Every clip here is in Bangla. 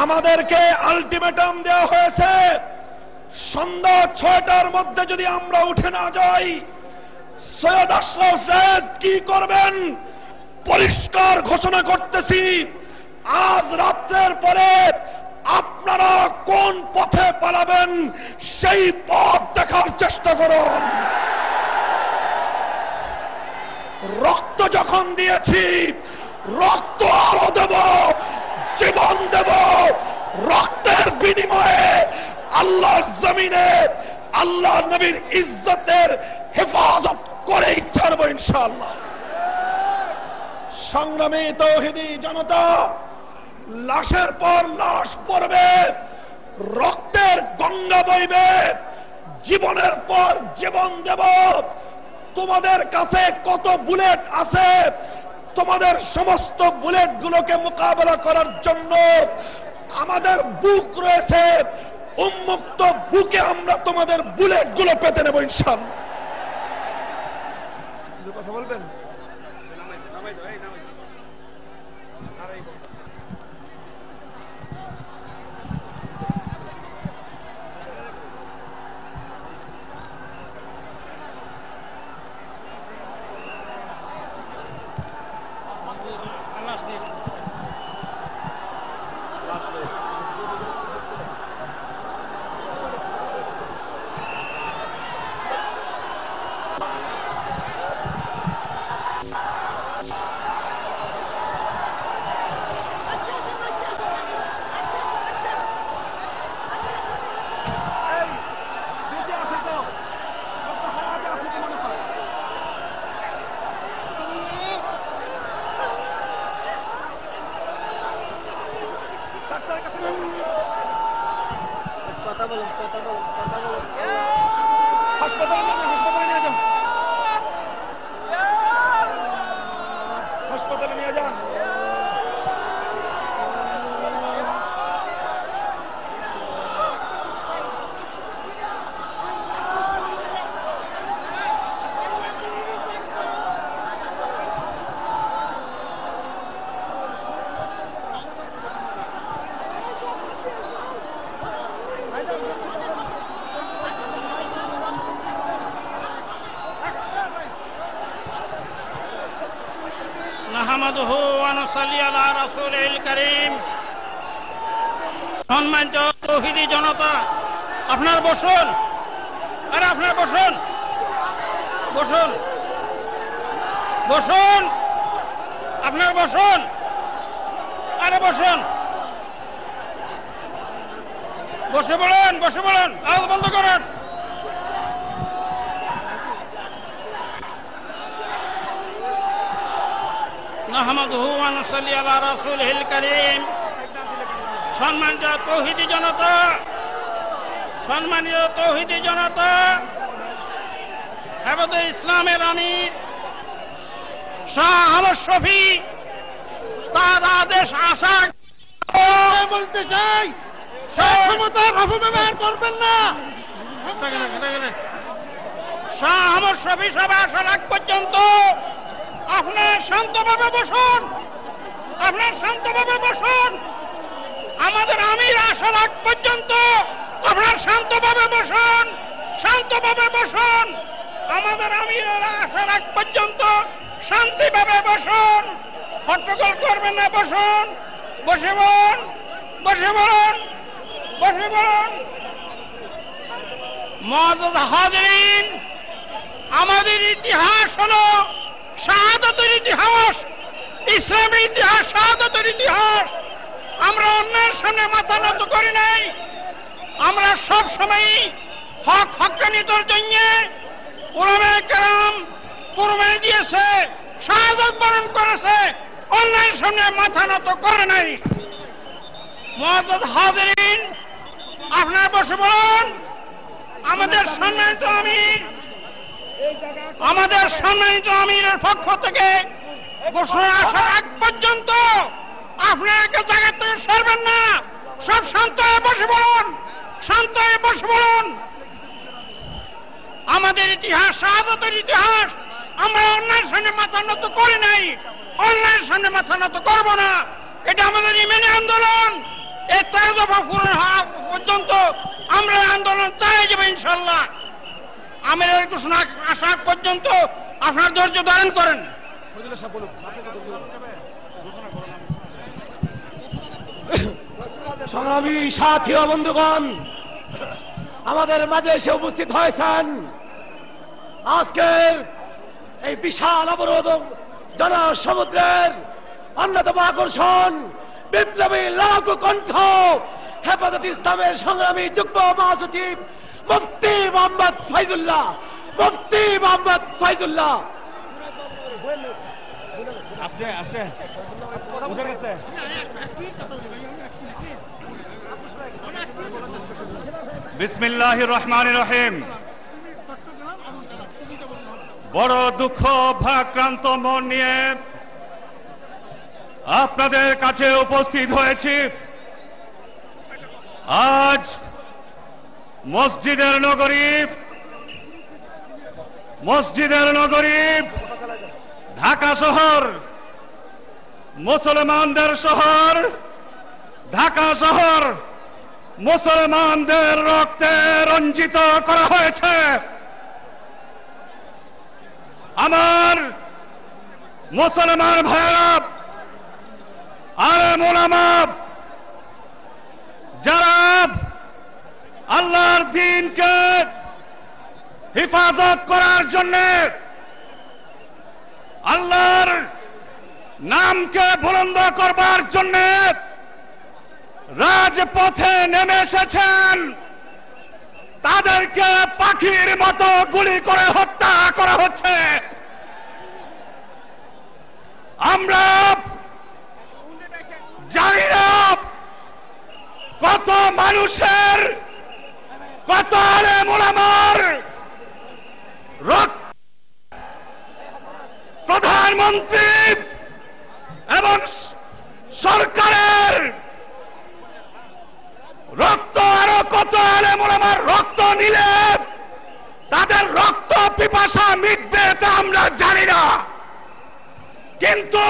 আমাদেরকে আলটিমেটাম দেওয়া হয়েছে, সন্ধ্যা 6টার মধ্যে যদি আমরা উঠে না যাই সৈয়দ আশরাফ সাহেব কি করবেন পরিষ্কার ঘোষণা করতেছি। আজ রাতের পরে আপনারা কোন পথে পালাবেন সেই পথ দেখার চেষ্টা করুন। রক্ত যখন দিয়েছি রক্ত আরো দেব, জীবন দেব। রক্তের বিনিময়ে আল্লাহর জমিনে আল্লাহ নবীর ইজ্জতের হেফাজত করেই ছাড়বো ইনশাআল্লাহ। সংগ্রামী তাওহীদি জনতা, লাশের পর লাশ পড়বে, রক্তের গঙ্গা বইবে, জীবনের পর জীবন দেব। তোমাদের কাছে কত বুলেট আছে, তোমাদের সমস্ত বুলেট গুলোকে মোকাবেলা করার জন্য আমাদের বুক রয়েছে, উন্মুক্ত বুকে আমরা তোমাদের বুলেট গুলো পেতে নেব ইনশাআল্লাহ। কথা বলবেন? সম্মানিত তাওহীদি জনতা, আপনার বসুন। আরে আপনার বসুন, বসুন, বসুন, আপনার বসুন। আরে বসুন, বসে বলেন, বসে বলেন, আওয়াজ বন্ধ করেন। নাহমাদুহু ওয়া নুসাল্লি আলা রাসূলিল কারীম। সম্মানিত তাওহীদি জনতা, সম্মানিত তাওহীদি জনতা, হেফাজতে ইসলামের আমির শাহ আহমদ শফী তার আদেশ আশা বলতে চাই, ক্ষমতার অপব্যবহার করবেন না। শাহ আহমদ শফী সভা আসার আগ পর্যন্ত আপনার শান্তভাবে বসুন, আপনার শান্তভাবে বসুন। আমাদের আমির আসার আগ পর্যন্ত আপনার শান্তভাবে বসুন, শান্তভাবে বসুন। আমাদের আমির আসার আগ পর্যন্ত শান্তিভাবে বসুন, হট্টগোল করবেন না। বসুন, বসে বলুন, বসে বলুন, বসে বলুন। মুআজ্জাজ হাজিরিন, আমাদের ইতিহাস হলো শাহাদাতের ইতিহাস, ইসলামের ইতিহাস, শাহাদাতের ইতিহাস। আমরা অন্যের সামনে মাথা নত করি নাই। আমরা সব সময় হক হক্কানিয়তের জন্য উলামায়ে কেরাম কুরবানি দিয়েছে, শাহাদাত বরণ করেছে, অন্যের সামনে মাথা নত করে নাই। মুআজ্জাজ হাজিরিন, আপনার বসে বলুন। আমাদের সম্মানিত আমির, আমাদের সম্মানিত আমিরের পক্ষ থেকে ঘোষণা আসার আগ পর্যন্ত আপনাকে জায়গা থেকে সরবেন না। সব শান্ত হয়ে বসে বলুন, শান্ত হয়ে বসে বলুন। আমাদের ইতিহাস, শাহাদাতের ইতিহাস। আমরা অন্যায়ের সামনে মাথা নত করি নাই, অন্যায়ের সামনে মাথা নত করব না। এটা আমাদের ইমানি আন্দোলন, এই 13 দফা পূরণ হওয়া পর্যন্ত আমরা আন্দোলন চালিয়ে যাবো ইনশাল্লাহ। আমিরের ঘোষণা আসা পর্যন্ত আপনার ধৈর্য ধারণ করেন। সংগ্রামী সাথী ও বন্ধুগণ, আমাদের মাঝে এসে উপস্থিত হয়েছেন আজকের এই বিশাল অবরোধ জনসমুদ্রের অন্যতম আকর্ষণ, বিপ্লবী লড়াকু কণ্ঠ, হেফাজত ইসলামের সংগ্রামী যুগ্ম মহাসচিব মুফতি মোহাম্মদ ফাইজুল্লাহ। মুফতি মোহাম্মদ ফাইজুল্লাহ বিসমিল্লাহির রহমানির রহিম। বড় দুঃখ ভারাক্রান্ত মন নিয়ে আপনাদের কাছে উপস্থিত হয়েছি। আজ মসজিদের নগরী ঢাকা শহর, মুসলমানদের শহর ঢাকা শহর মুসলমানদের রক্তে রঞ্জিত করা হয়েছে। আমার মুসলমান ভাইরা, আলেম ওলামা, যারা আল্লাহর দ্বীনকে হেফাজত করার জন্য, আল্লাহর নামকে বুলন্দ করবার জন্য রাজপথে নেমে এসেছেন, তাদেরকে পাখির মতো গুলি করে হত্যা করা হচ্ছে। আমরা জানি না কত মানুষের, কত আলেম ওলামার প্রধানমন্ত্রী এবং সরকারের রক্ত, আরো কত আলেম ওলামার রক্ত নিলে তাদের রক্ত পিপাসা মিটবে তা আমরা জানি না। কিন্তু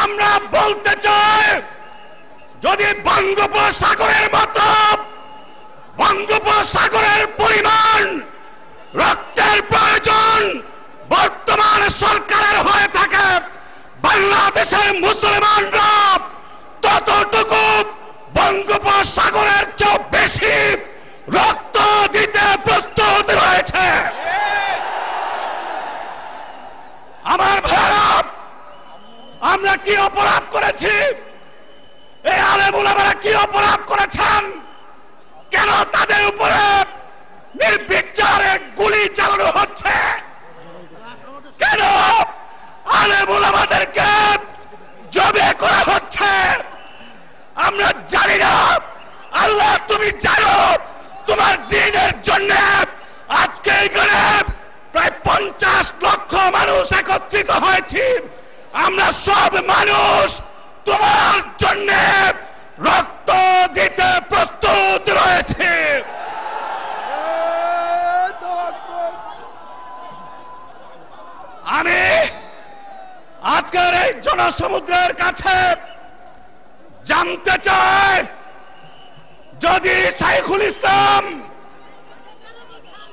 আমরা বলতে চাই, যদি বঙ্গোপসাগরের মতো, বঙ্গোপসাগরের পরিমাণ রক্তের প্রয়োজন বর্তমান সরকারের হয়ে থাকে, বাংলাদেশের মুসলমানরা ততটুকু বঙ্গোপসাগরের চেয়ে বেশি রক্ত দিতে প্রস্তুত রয়েছে। আমার ভাইরা, আমরা কি অপরাধ করেছি? এই আলেম ওলামারা কি অপরাধ করেছেন? কেন তাদের উপরে নির্বিচারে গুলি চালানো হচ্ছে? কেন আলেম ওলামাদেরকে জবে করা হচ্ছে? আমরা জানি না। আল্লাহ তুমি জানো। তোমার দ্বীনের জন্য আজকে এখানে প্রায় 50 লক্ষ মানুষ একত্রিত হয়েছি। আমরা সব মানুষ তোমার জন্য রক্ত দিতে প্রস্তুত রয়েছে। আমি আজকের এই জনসমুদ্রের কাছে জানতে চাই, যদি শাইখুল ইসলাম,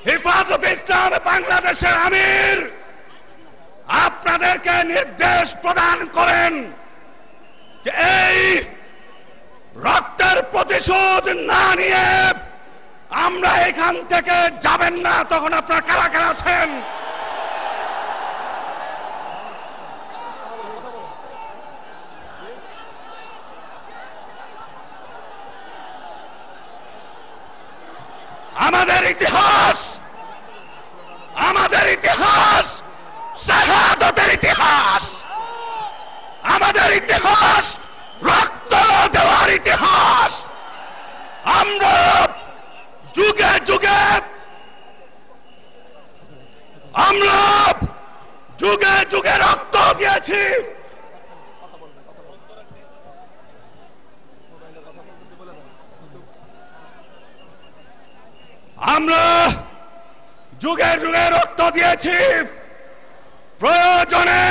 হেফাজতে ইসলাম বাংলাদেশের আমির আপনাদেরকে নির্দেশ প্রদান করেন যে এই রক্তের প্রতিশোধ না নিয়ে আমরা এখান থেকে যাবেন না, তখন আপনারা কারা কারা আছেন? আমাদের ইতিহাস, আমাদের ইতিহাস শাহাদাতের ইতিহাস, আমাদের ইতিহাস রক্ত দেওয়ার ইতিহাস। আমরা যুগে যুগে, আমরা যুগে যুগে রক্ত দিয়েছি। আমরা যুগে যুগে রক্ত দিয়েছি। প্রয়োজনে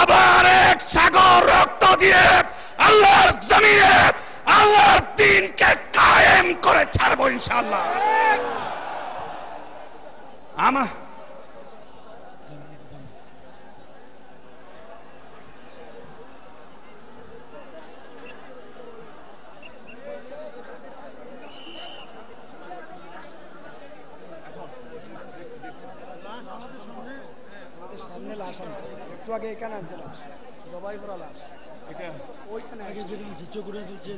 আবার এক সাগর রক্ত দিয়ে আল্লাহর জমিনে ছাড়বো ইনশাআল্লাহ। আমার সামনে লাশ আনছে, একটু আগে এখানে আনছে লাশ, জবাই করা লাশ, এটা ওইখানে আগে যেখানে চিত্র করে ফেলছে।